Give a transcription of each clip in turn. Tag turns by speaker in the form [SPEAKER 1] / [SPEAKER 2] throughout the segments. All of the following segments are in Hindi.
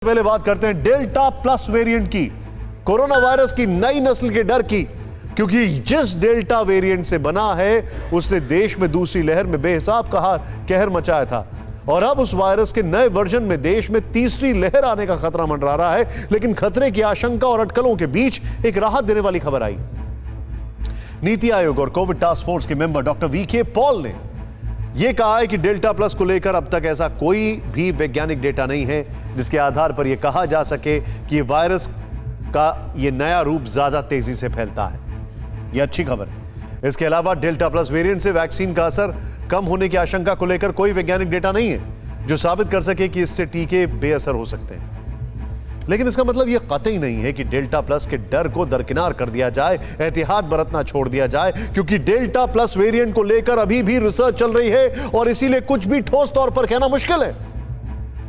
[SPEAKER 1] पहले बात करते हैं डेल्टा प्लस वेरिएंट की, कोरोना वायरस की नई नस्ल के डर की, क्योंकि जिस डेल्टा वेरिएंट से बना है उसने देश में दूसरी लहर में बेहिसाब कहर मचाया था और अब उस वायरस के नए वर्जन में देश में तीसरी लहर आने का खतरा मंडरा रहा है। लेकिन खतरे की आशंका और अटकलों के बीच एक राहत देने वाली खबर आई। नीति आयोग और कोविड टास्क फोर्स के मेंबर डॉक्टर वीके पॉल ने यह कहा है कि डेल्टा प्लस को लेकर अब तक ऐसा कोई भी वैज्ञानिक डेटा नहीं है जिसके आधार पर यह कहा जा सके कि यह वायरस का यह नया रूप ज्यादा तेजी से फैलता है। यह अच्छी खबर है। इसके अलावा डेल्टा प्लस वेरिएंट से वैक्सीन का असर कम होने की आशंका को लेकर कोई वैज्ञानिक डेटा नहीं है जो साबित कर सके कि इससे टीके बेअसर हो सकते हैं। लेकिन इसका मतलब यह कतई नहीं है कि डेल्टा प्लस के डर को दरकिनार कर दिया जाए, एहतियात बरतना छोड़ दिया जाए, क्योंकि डेल्टा प्लस वेरिएंट को लेकर अभी भी रिसर्च चल रही है और इसीलिए कुछ भी ठोस तौर पर कहना मुश्किल है।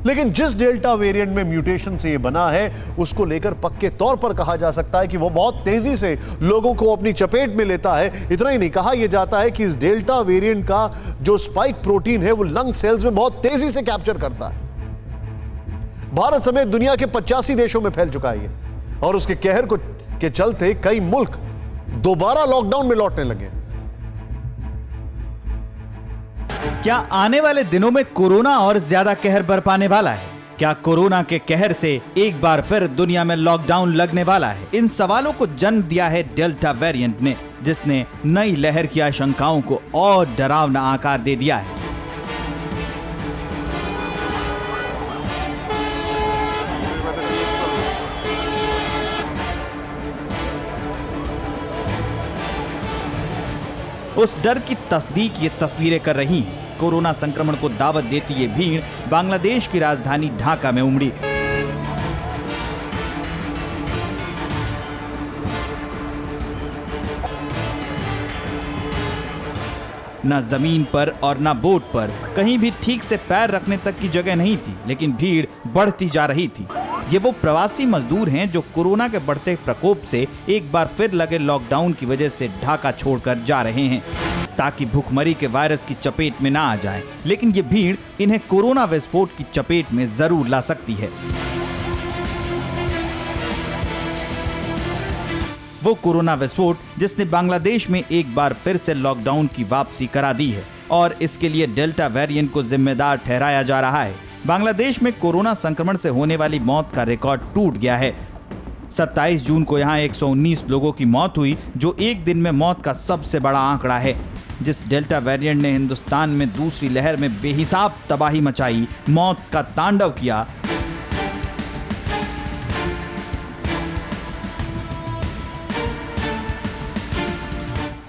[SPEAKER 1] लेकिन जिस डेल्टा वेरिएंट में म्यूटेशन से यह बना है उसको लेकर पक्के तौर पर कहा जा सकता है कि वह बहुत तेजी से लोगों को अपनी चपेट में लेता है। इतना ही नहीं, कहा यह जाता है कि इस डेल्टा वेरिएंट का जो स्पाइक प्रोटीन है वो लंग सेल्स में बहुत तेजी से कैप्चर करता है। भारत समेत दुनिया के 85 देशों में फैल चुका है और उसके कहर के चलते कई मुल्क दोबारा लॉकडाउन में लौटने लगे।
[SPEAKER 2] क्या आने वाले दिनों में कोरोना और ज्यादा कहर बरपाने वाला है? क्या कोरोना के कहर से एक बार फिर दुनिया में लॉकडाउन लगने वाला है? इन सवालों को जन्म दिया है डेल्टा वेरिएंट ने, जिसने नई लहर की आशंकाओं को और डरावना आकार दे दिया है। उस डर की तस्दीक ये तस्वीरें कर रही हैं। कोरोना संक्रमण को दावत देती ये भीड़ बांग्लादेश की राजधानी ढाका में उमड़ी। न जमीन पर और न बोट पर कहीं भी ठीक से पैर रखने तक की जगह नहीं थी, लेकिन भीड़ बढ़ती जा रही थी। ये वो प्रवासी मजदूर हैं जो कोरोना के बढ़ते प्रकोप से एक बार फिर लगे लॉकडाउन की वजह से ढाका छोड़कर जा रहे हैं ताकि भूखमरी के वायरस की चपेट में ना आ जाएं। लेकिन ये भीड़ इन्हें कोरोना विस्फोट की चपेट में जरूर ला सकती है। वो कोरोना विस्फोट जिसने बांग्लादेश में एक बार फिर से लॉकडाउन की वापसी करा दी है और इसके लिए डेल्टा वेरिएंट को जिम्मेदार ठहराया जा रहा है। बांग्लादेश में कोरोना संक्रमण से होने वाली मौत का रिकॉर्ड टूट गया है। 27 जून को यहां 119 लोगों की मौत हुई, जो एक दिन में मौत का सबसे बड़ा आंकड़ा है। जिस डेल्टा वेरिएंट ने हिंदुस्तान में दूसरी लहर में बेहिसाब तबाही मचाई, मौत का तांडव किया,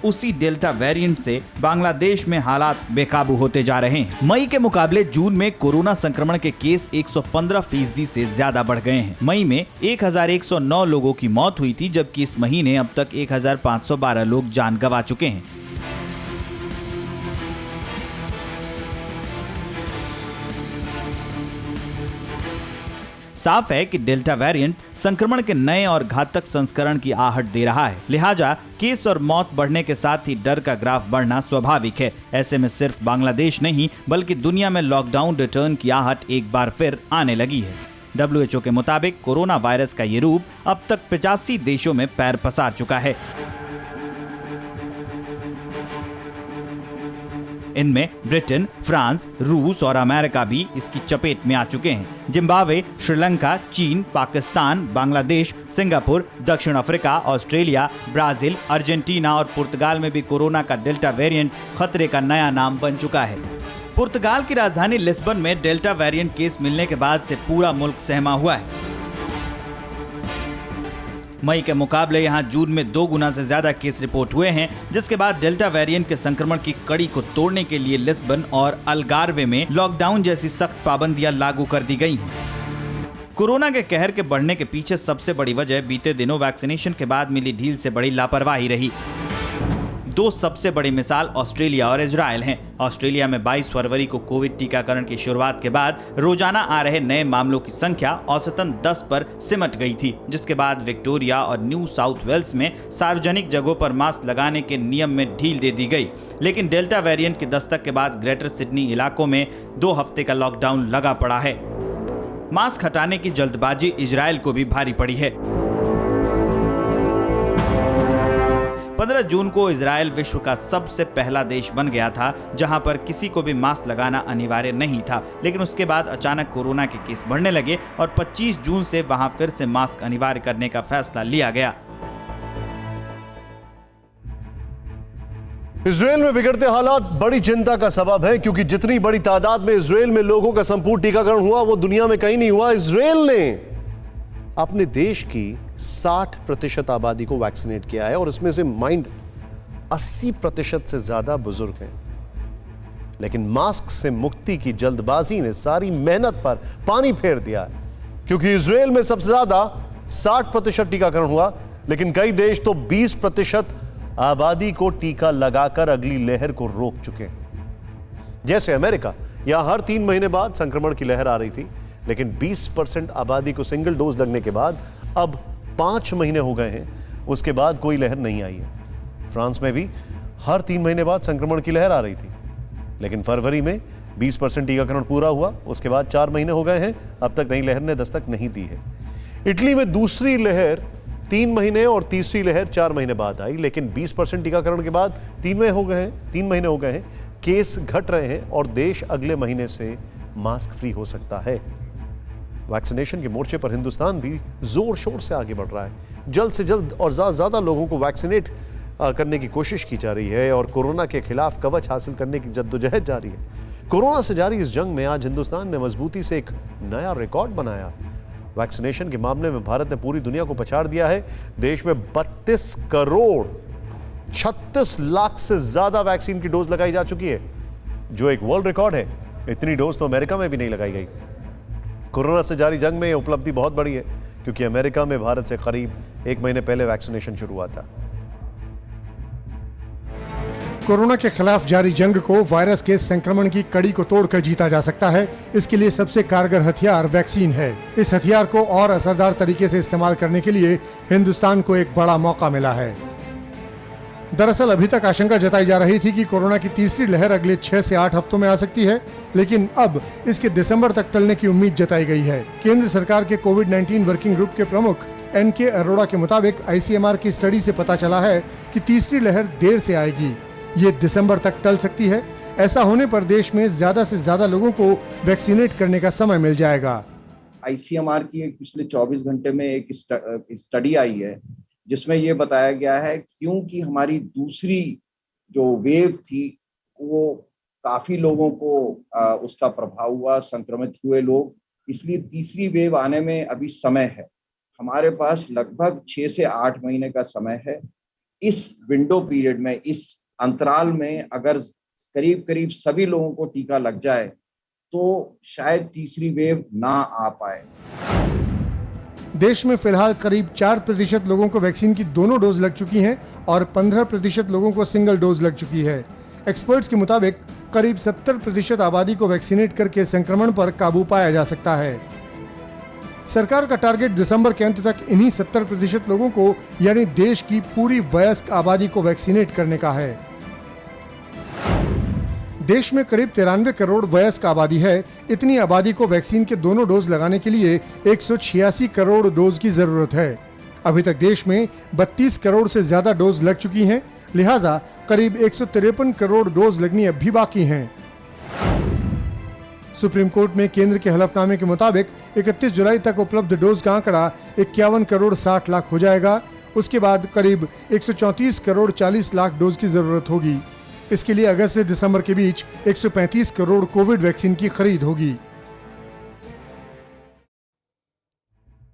[SPEAKER 2] उसी डेल्टा वेरिएंट से बांग्लादेश में हालात बेकाबू होते जा रहे हैं। मई के मुकाबले जून में कोरोना संक्रमण के केस 115% से ज्यादा बढ़ गए हैं। मई में 1109 लोगों की मौत हुई थी, जबकि इस महीने अब तक 1512 लोग जान गंवा चुके हैं। साफ है कि डेल्टा वेरिएंट संक्रमण के नए और घातक संस्करण की आहट दे रहा है। लिहाजा केस और मौत बढ़ने के साथ ही डर का ग्राफ बढ़ना स्वाभाविक है। ऐसे में सिर्फ बांग्लादेश नहीं बल्कि दुनिया में लॉकडाउन रिटर्न की आहट एक बार फिर आने लगी है। WHO के मुताबिक कोरोना वायरस का ये रूप अब तक 85 देशों में पैर पसार चुका है। इनमें ब्रिटेन, फ्रांस, रूस और अमेरिका भी इसकी चपेट में आ चुके हैं। जिम्बाब्वे, श्रीलंका, चीन, पाकिस्तान, बांग्लादेश, सिंगापुर, दक्षिण अफ्रीका, ऑस्ट्रेलिया, ब्राजील, अर्जेंटीना और पुर्तगाल में भी कोरोना का डेल्टा वेरिएंट खतरे का नया नाम बन चुका है। पुर्तगाल की राजधानी लिस्बन में डेल्टा वेरिएंट केस मिलने के बाद से पूरा मुल्क सहमा हुआ है। मई के मुकाबले यहां जून में 2 गुना से ज्यादा केस रिपोर्ट हुए हैं, जिसके बाद डेल्टा वेरिएंट के संक्रमण की कड़ी को तोड़ने के लिए लिस्बन और अलगार्वे में लॉकडाउन जैसी सख्त पाबंदियां लागू कर दी गई हैं। कोरोना के कहर के बढ़ने के पीछे सबसे बड़ी वजह बीते दिनों वैक्सीनेशन के बाद मिली ढील से बड़ी लापरवाही रही। 2 सबसे बड़ी मिसाल ऑस्ट्रेलिया और इजराइल हैं। ऑस्ट्रेलिया में 22 फरवरी को कोविड टीकाकरण की शुरुआत के बाद रोजाना आ रहे नए मामलों की संख्या औसतन 10 पर सिमट गई थी, जिसके बाद विक्टोरिया और न्यू साउथ वेल्स में सार्वजनिक जगहों पर मास्क लगाने के नियम में ढील दे दी गई। लेकिन डेल्टा वेरिएंट की दस्तक के बाद ग्रेटर सिडनी इलाकों में 2 हफ्ते का लॉकडाउन लगा पड़ा है। मास्क हटाने की जल्दबाजी इजराइल को भी भारी पड़ी है। 15 जून को इजराइल विश्व का सबसे पहला देश बन गया था जहां पर किसी को भी मास्क लगाना अनिवार्य नहीं था, लेकिन उसके बाद अचानक कोरोना के केस बढ़ने लगे और 25 जून से वहां फिर से मास्क अनिवार्य करने का फैसला लिया गया।
[SPEAKER 1] इजराइल में बिगड़ते हालात बड़ी चिंता का सबब है, क्योंकि जितनी बड़ी तादाद में इजराइल में लोगों का संपूर्ण टीकाकरण हुआ वो दुनिया में कहीं नहीं हुआ। इजराइल ने अपने देश की 60% आबादी को वैक्सीनेट किया है और इसमें से माइंड 80% से ज्यादा बुजुर्ग हैं। लेकिन मास्क से मुक्ति की जल्दबाजी ने सारी मेहनत पर पानी फेर दिया है, क्योंकि इजराइल में सबसे ज्यादा 60% टीकाकरण हुआ, लेकिन कई देश तो 20% आबादी को टीका लगाकर अगली लहर को रोक चुके हैं। जैसे अमेरिका, यहां हर 3 महीने बाद संक्रमण की लहर आ रही थी, लेकिन 20% आबादी को सिंगल डोज लगने के बाद अब 5 महीने हो गए हैं, उसके बाद कोई लहर नहीं आई है। फ्रांस में भी हर 3 महीने बाद संक्रमण की लहर आ रही थी, लेकिन फरवरी में 20% टीकाकरण पूरा हुआ, उसके बाद 4 महीने हो गए हैं, अब तक नई लहर ने दस्तक नहीं दी है। इटली में दूसरी लहर 3 महीने और तीसरी लहर 4 महीने बाद आई, लेकिन 20% टीकाकरण के बाद 3 महीने हो गए हैं, केस घट रहे हैं और देश अगले महीने से मास्क फ्री हो सकता है। वैक्सीनेशन के मोर्चे पर हिंदुस्तान भी जोर शोर से आगे बढ़ रहा है। जल्द से जल्द और ज्यादा लोगों को वैक्सीनेट करने की कोशिश की जा रही है और कोरोना के खिलाफ कवच हासिल करने की जद्दोजहद जारी है। कोरोना से जारी इस जंग में आज हिंदुस्तान ने मजबूती से एक नया रिकॉर्ड बनाया। वैक्सीनेशन के मामले में भारत ने पूरी दुनिया को पछाड़ दिया है। देश में 32 करोड़ 36 लाख से ज्यादा वैक्सीन की डोज लगाई जा चुकी है, जो एक वर्ल्ड रिकॉर्ड है। इतनी डोज तो अमेरिका में भी नहीं लगाई गई। कोरोना से जारी जंग में यह उपलब्धि बहुत बड़ी है, क्योंकि अमेरिका में भारत से करीब 1 महीने पहले वैक्सीनेशन शुरू हुआ था।
[SPEAKER 3] कोरोना के खिलाफ जारी जंग को वायरस के संक्रमण की कड़ी को तोड़कर जीता जा सकता है। इसके लिए सबसे कारगर हथियार वैक्सीन है। इस हथियार को और असरदार तरीके से इस्तेमाल करने के लिए हिंदुस्तान को एक बड़ा मौका मिला है। दरअसल अभी तक आशंका जताई जा रही थी कि कोरोना की तीसरी लहर अगले 6 से 8 हफ्तों में आ सकती है, लेकिन अब इसके दिसंबर तक टलने की उम्मीद जताई गई है। केंद्र सरकार के कोविड-19 वर्किंग ग्रुप के प्रमुख NK अरोड़ा के मुताबिक ICMR की स्टडी से पता चला है कि तीसरी लहर देर से आएगी। ये दिसंबर तक टल सकती है। ऐसा होने पर देश में ज्यादा से ज्यादा लोगों को वैक्सीनेट करने का समय मिल जाएगा।
[SPEAKER 4] ICMR की पिछले 24 घंटे में एक स्टडी आई है, जिसमें ये बताया गया है क्योंकि हमारी दूसरी जो वेव थी वो काफी लोगों को उसका प्रभाव हुआ, संक्रमित हुए लोग, इसलिए तीसरी वेव आने में अभी समय है। हमारे पास लगभग 6 से 8 महीने का समय है। इस विंडो पीरियड में, इस अंतराल में अगर करीब करीब सभी लोगों को टीका लग जाए तो शायद तीसरी वेव ना आ पाए।
[SPEAKER 3] देश में फिलहाल करीब 4% लोगों को वैक्सीन की दोनों डोज लग चुकी हैं और 15% लोगों को सिंगल डोज लग चुकी है। एक्सपर्ट्स के मुताबिक करीब 70% आबादी को वैक्सीनेट करके संक्रमण पर काबू पाया जा सकता है। सरकार का टारगेट दिसंबर के अंत तक इन्हीं 70% लोगों को, यानी देश की पूरी वयस्क आबादी को वैक्सीनेट करने का है। देश में करीब 93 करोड़ वयस्क आबादी है। इतनी आबादी को वैक्सीन के दोनों डोज लगाने के लिए 186 करोड़ डोज की जरूरत है। अभी तक देश में 32 करोड़ से ज्यादा डोज लग चुकी हैं, लिहाजा करीब 153 करोड़ डोज लगनी अब भी बाकी हैं। सुप्रीम कोर्ट में केंद्र के हलफनामे के मुताबिक 31 जुलाई तक उपलब्ध डोज का आंकड़ा 51 करोड़ 60 लाख हो जाएगा। उसके बाद करीब 134 करोड़ 40 लाख डोज की जरूरत होगी। इसके लिए अगस्त से दिसंबर के बीच 135 करोड़ कोविड वैक्सीन की खरीद होगी।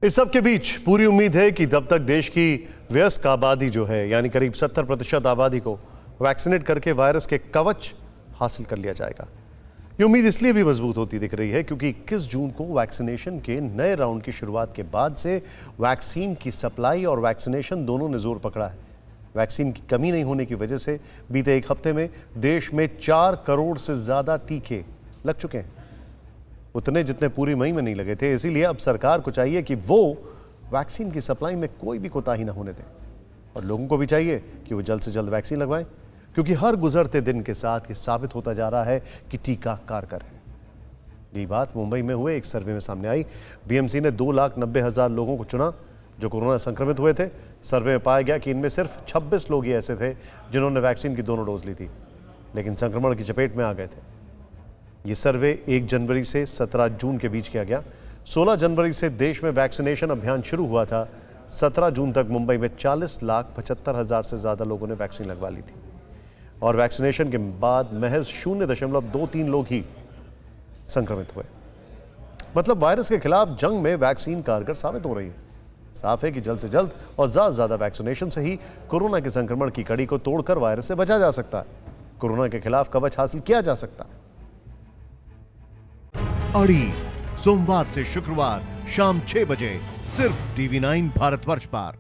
[SPEAKER 1] इस सब के बीच पूरी उम्मीद है कि तब तक देश की वयस्क आबादी जो है, यानी करीब 70% आबादी को वैक्सीनेट करके वायरस के कवच हासिल कर लिया जाएगा। ये उम्मीद इसलिए भी मजबूत होती दिख रही है क्योंकि 21 जून को वैक्सीनेशन के नए राउंड की शुरुआत के बाद से वैक्सीन की सप्लाई और वैक्सीनेशन दोनों ने जोर पकड़ा है। वैक्सीन की कमी नहीं होने की वजह से बीते एक हफ्ते में देश में 4 करोड़ से ज्यादा टीके लग चुके हैं, उतने जितने पूरी मई में नहीं लगे थे। इसीलिए अब सरकार को चाहिए कि वो वैक्सीन की सप्लाई में कोई भी कोताही ना होने दें और लोगों को भी चाहिए कि वो जल्द से जल्द वैक्सीन लगवाएं, क्योंकि हर गुजरते दिन के साथ ये साबित होता जा रहा है कि टीका कारगर है। ये बात मुंबई में हुए एक सर्वे में सामने आई। बीएमसी ने 2,90,000 लोगों को चुना जो कोरोना संक्रमित हुए थे। सर्वे में पाया गया कि इनमें सिर्फ 26 लोग ही ऐसे थे जिन्होंने वैक्सीन की दोनों डोज ली थी, लेकिन संक्रमण की चपेट में आ गए थे। ये सर्वे 1 जनवरी से 17 जून के बीच किया गया। 16 जनवरी से देश में वैक्सीनेशन अभियान शुरू हुआ था। 17 जून तक मुंबई में 40,75,000 से ज्यादा लोगों ने वैक्सीन लगवा ली थी और वैक्सीनेशन के बाद महज 0.23 लोग ही संक्रमित हुए। मतलब वायरस के खिलाफ जंग में वैक्सीन कारगर साबित हो रही है। साफ है कि जल्द से जल्द और ज्यादा से ज्यादा वैक्सीनेशन से ही कोरोना के संक्रमण की कड़ी को तोड़कर वायरस से बचा जा सकता है। कोरोना के खिलाफ कवच हासिल किया जा सकता है।
[SPEAKER 5] अड़ी सोमवार से शुक्रवार शाम 6 बजे सिर्फ TV9 भारतवर्ष पर।